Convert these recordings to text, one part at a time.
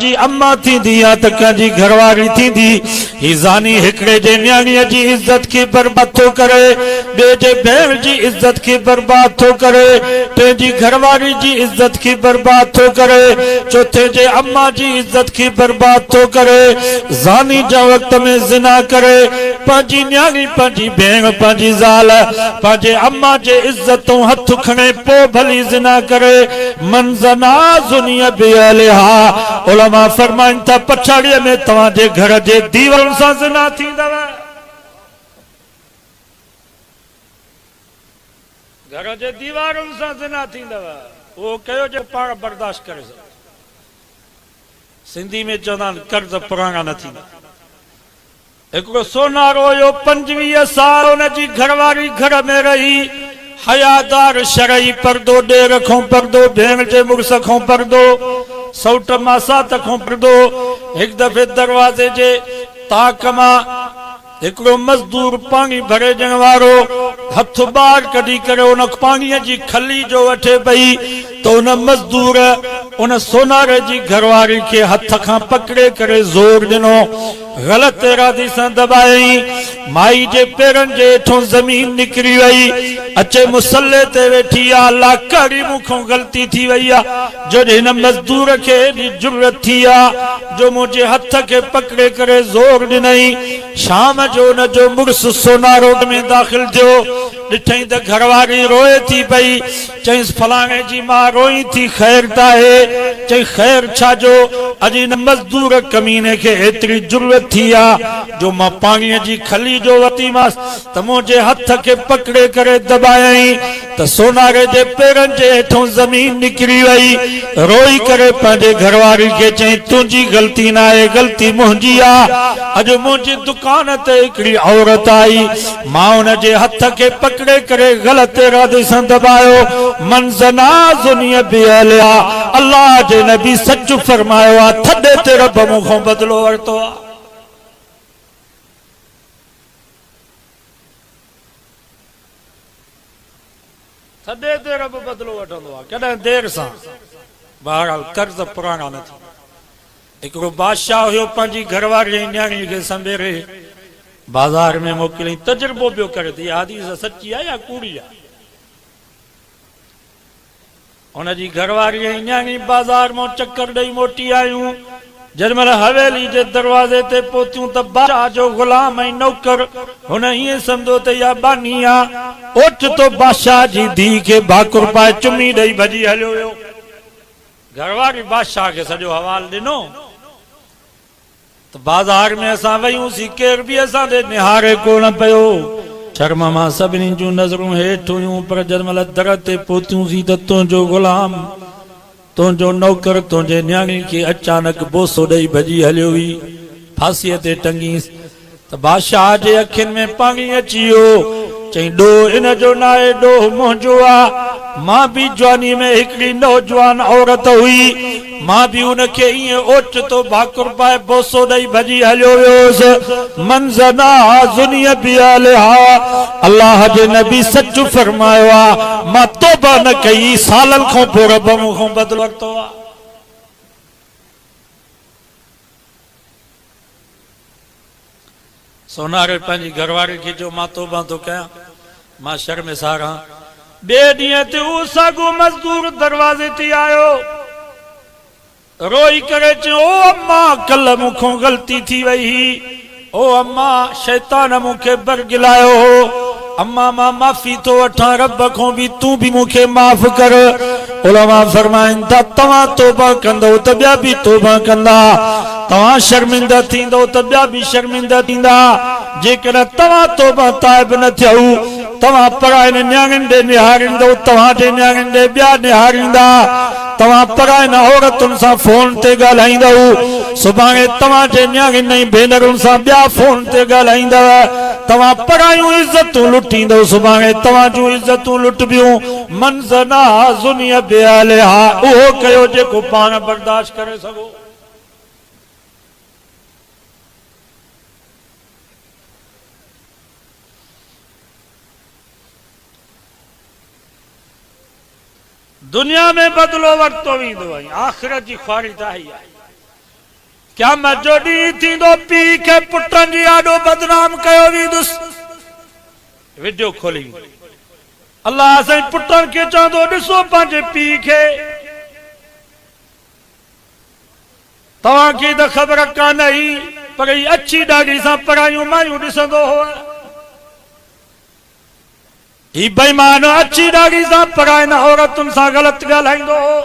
जी अम्मा थींदी या त कंहिंजी घरवारी थींदी। ही ज़ानी हिकिड़े जे न्याणीअ जी इज्जत खे बर्बाद थो करे, ॿिए जे भेण जी इज्जत खे बर्बाद थो करे, टे जी घरवारी जी इज्जत खे बर्बाद थो करे, चौथे जे अम्मा जी इज्जत खे बर्बाद थो करे। ज़ानी जा वक़्त में ज़िना करे, पंहिंजी न्याणी, पंहिंजी भेण, पंहिंजी ज़ाल, पंहिंजे अम्मा जे इज्जतूं हथ खणे पोइ भली ज़िना करे। मन ज़ना ज़ुनिय बिअहलिहा। उलमा फरमाइनि था पछाड़ीअ में तव्हांजे घर जे दीवारुनि सां ज़िना थींदव। घर जे दीवारुनि सां ज़िना थींदव। उहो कयो जो पाण बर्दाश्त करे सघो। सिंधी में चवंदा आहिनि कर्ज़ पुराणा न थींदा। हिकिड़ो सोनारो हुयो 25 साल हुनजी घरवारी घर में रही, हयादार शरई पर्दो, ॾेर खां पर्दो, भेण जे मुड़ुस खां पर्दो, सौट मासात खां पर्दो। हिकु दफ़े दरवाज़े जे ताक मां हिकिड़ो मज़दूर पाणी भरे ॾियण वारो हथ ॿाहिरि कढी करे उन पाणीअ जी खली जो वठे पई, त उन मज़दूर उन सोनारे जी घरवारी खे हथ खां पकड़े करे ज़ोर ॾिनो, ग़लति इरादे सां दबायई। माई जे पेरनि जे हेठों ज़मीन निकिरी वई, अचे मुसल्ले ते वेठी आहे। अल्लाह कड़ी मूंखां ग़लती थी वई आहे, जो हिन मज़दूर खे एॾी जुर्रत थी आहे जो मुंहिंजे हथ खे पकड़े करे ज़ोर ॾिनई। शाम जो उन जो मुड़ुसु सोनारो में दाख़िल थियो, ॾिठई त घरवारी रोए थी पई। चईंसि फलाणे जी मां रोई थी, ख़ैर त आहे? चई ख़ैर छा जो? अॼु हिन मज़दूर कमीने खे एतिरी जुर्रत थी आहे जो मां पाणीअ जी खली जो वरितीमांसि त मुंहिंजे हथ खे पकड़े करे दबायई त सोनारे जे पेरनि जे हेठों ज़मीन निकिरी वई। रोई करे पंहिंजे घरवारी खे चई तुंहिंजी ग़लती न आहे, ग़लती मुंहिंजी आहे। अॼु मुंहिंजी दुकान ते हिकिड़ी औरत आई, मां हुन जे हथ खे पकड़े करे ग़लति इरादे सां दबायो। मन ज़ना ज़ुनिय बिअहलिहा। अल्लाह जे नबी सच फरमायो आहे, थॾे ते रब मूंखां बदिलो वरितो आहे। थॾे ते रब बदिलो वठंदो आहे, कॾहिं देर सां। बहरहाल कर्ज़ पुराणा न थी। हिकिड़ो बादशाह हुयो, पंहिंजी घरवारी न्याणी खे संभेरे बाज़ार में मोकिलियईं। तजुर्बो पियो करे थी, हदीस सची आहे या कूड़ी आहे। हुनजी घरवारी न्याणी बाज़ार मां चक्कर ॾेई मोटी आयूं। जॾहिं हवेली जे दरवाज़े ते पहुतियूं त बादशाह जो ग़ुलाम ऐं नौकर हुन हीअं सम्झो त इहा बानी आहे। ओचितो बादशाह जी धीउ खे भाकुर पाए चुमी ॾेई भॼी हलियो वियो। घरवारी बादशाह खे सॼो हवाल ॾिनो त बाज़ार में असां वयूंसीं, केर बि असांजे निहारे कोन पियो। शर्म मां सभिनी जूं नज़रूं हेठि हुयूं, पर जॾहिं दर ते पहुतियूंसीं त तुंहिंजो ग़ुलाम, तुंहिंजो नौकर तुंहिंजे न्याणी खे अचानक बोसो ॾेई भॼी हलियो हुई। फांसीअ ते टंगीसि त बादशाह जे अखियुनि में पाणी अची वियो। चई ॾोह इन जो न आहे, ॾोह मुंहिंजो आहे। मां बि जवानी में हिकिड़ी नौजवान औरत हुई, मां भी उनके ईअं ओचितो भाकुर पाए बोसो ॾेई भॼी हलियो वियोसि। मन ज़ना ज़ुनिय बिअहलिहा। अल्लाह जे नबी सच फरमायो आहे, मां तौबा न कई, सालनि खां पोइ रब मूंखां बदिलो वरितो आहे। सोनारे पंहिंजी घरवारी खे जो मां तौबा थो कयां, मां शर्मिसार आहियां। ॿिए ॾींहं ते उहो साॻियो मज़दूर दरवाज़े ते आयो, रोई करे चयो ओ अम्मा, कल मूंखां ग़लती थी वई ही। ओ अम्मा, शैतान मूंखे बरगिलायो हो। अम्मा मां माफ़ी थो वठां, रब खां बि तूं बि मूंखे माफ़ कर। उलमा फरमाइनि था तव्हां तौबा कंदो त ॿिया बि तौबा कंदा, तव्हां शर्मिंदा थींदो त ॿिया बि शर्मिंदा थींदा। जेकॾहिं तव्हां तौबा ताइब न थियो, तव्हां परायनि न्याणियुनि ॾे निहारींदो, तव्हांजे न्याणियुनि ॾे ॿिया निहारींदा। तव्हां परायनि औरतुनि सां फोन ते ॻाल्हाईंदव, सुभाणे तव्हांजे न्याणियुनि ऐं भेनरुनि सां ॿिया फोन ते ॻाल्हाईंदव। तव्हां परायूं इज़तूं लुटींदो, सुभाणे तव्हां इज़तूं लुटबियूं। मन ज़ना ज़ुनिय बिअहलिहा। उहो कयो जेको पाण बर्दाश्त करे सघो। दुनिया में बदलो वरतो वेंदो आहे, आख़िरत जी ख्वारी त आई आहे। क्या मजो ॾींहुं थींदो पीउ खे पुटनि जी आॾो बदनाम कयो वेंदुसि। वीडियो खोली अल्लाह साईं पुटनि खे चवंदो ॾिसो पंहिंजे पीउ खे, तव्हांखे त ख़बर कान हुई पर ही अछी ॾाढी सां परायूं मायूं ॾिसंदो हो। ही बेईमान अछी ॾाढी सां परायनि औरतुनि सां ग़लति ॻाल्हाईंदो हो,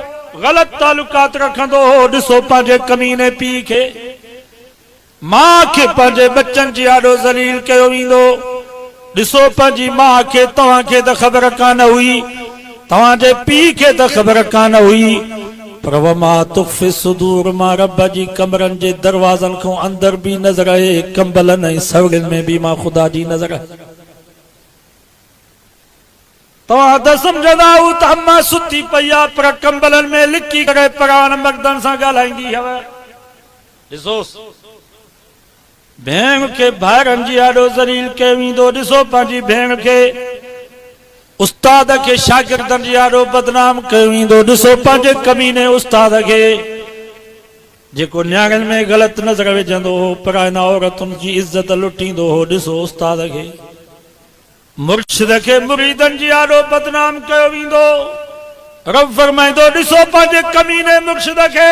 ग़लति तालुकात रखंदो हो। ॾिसो पंहिंजे कमीने पीउ खे, मां खे पंहिंजे बच्चनि जी आॾो ज़लील कयो वेंदो। ॾिसो पंहिंजी मां खे तव्हांखे त ख़बर कान हुई, तव्हांजे पीउ खे त ख़बर कान हुई, पर वमा तुख़्फ़ी सुदूर मां रब जी कमरनि जे दरवाज़नि खां अंदर बि नज़र आहे, कंबलनि ऐं सवड़ियुनि में बि मां ख़ुदा जी नज़र आहे। तव्हां त सम्झंदा हो त अम्मा सुती पई आहे पर कंबलनि में लिकी करे परान मर्दनि सां ॻाल्हाईंदी हुअ। ॾिसोसि भेण खे भाइरनि जी आॾो ज़लील कयो वेंदो। ॾिसो पंहिंजी भेण खे, उस्ताद खे शागिर्दनि जी आॾो बदनाम कयो वेंदो। ॾिसो पंहिंजे कमीने उस्ताद खे जेको न्याणियुनि में ग़लति नज़र विझंदो हो, परायनि औरतुनि जी इज़त लुटींदो हो। ॾिसो उस्ताद खे, मुर्शिद खे मुरीदनि जी आॾो बदनाम कयो वेंदो। रब फरमाईंदो ॾिसो पंहिंजे कमीने मुर्शिद खे